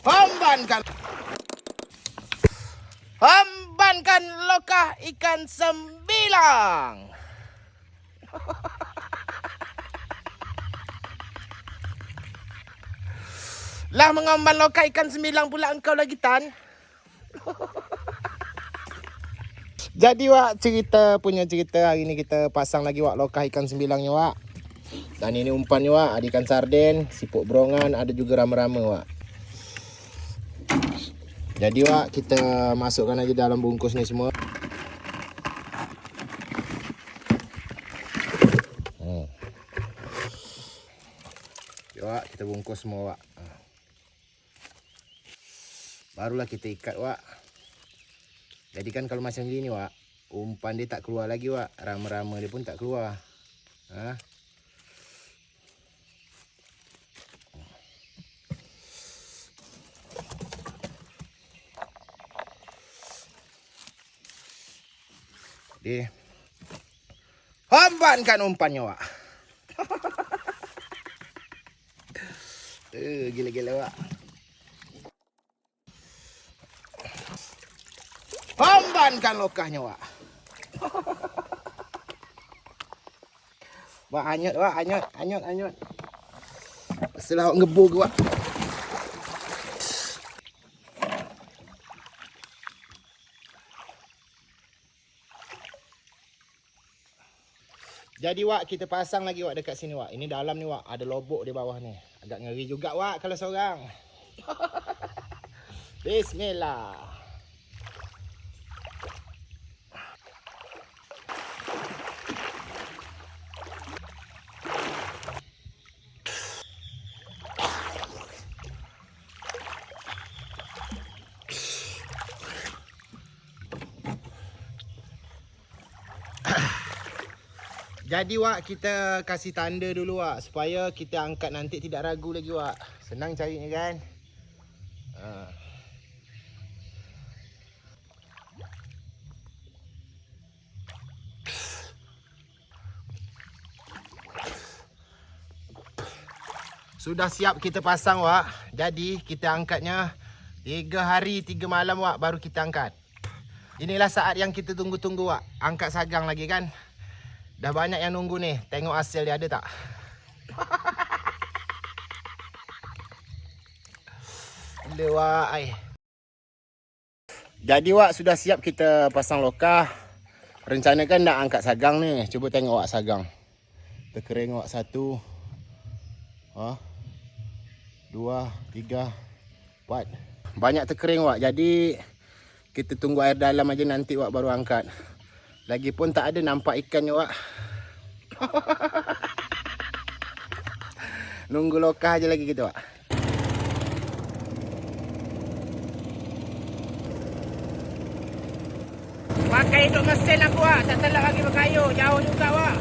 Hambankan. Hambankan lokah ikan sembilang. Lah mengamban lokah ikan sembilang pula engkau lagi Tan. Jadi wak cerita hari ni kita pasang lagi wak lokah ikan sembilangnya wak. Dan ini umpannya wak, ada ikan sarden, siput berongan, ada juga rama-rama wak. Jadi wak kita masukkan aja dalam bungkus ni semua. Wak kita bungkus semua wak. Barulah kita ikat wak. Jadi kan kalau macam gini wak, umpan dia tak keluar lagi wak, rama-rama dia pun tak keluar. Dia hambankan umpannya wak. Gila-gila wak. Hambankan lokahnya wak. Wak anyut wak, anyut. Setelah ngebug wak. Jadi wak kita pasang lagi wak dekat sini wak. Ini dalam ni wak, ada lobok di bawah ni. Agak ngeri juga wak kalau seorang. Bismillah. Jadi wak kita kasih tanda dulu wak supaya kita angkat nanti tidak ragu lagi wak. Senang carinya kan. Sudah siap kita pasang wak. Jadi kita angkatnya 3 hari 3 malam wak baru kita angkat. Inilah saat yang kita tunggu-tunggu wak. Angkat sagang lagi kan. Dah banyak yang nunggu ni. Tengok hasil dia ada tak? Gila wak ai. Jadi wak sudah siap kita pasang lokah. Rencana kan nak angkat sagang ni. Cuba tengok wak sagang. Terkering wak 1 2 3 4. Banyak terkering wak. Jadi kita tunggu air dalam aja nanti wak baru angkat. Lagipun tak ada nampak ikannya wak. Nunggu lokah aja lagi kita wak. Pakai hidup mesin aku wak. Tak telak lagi berkayu. Jauh juga wak.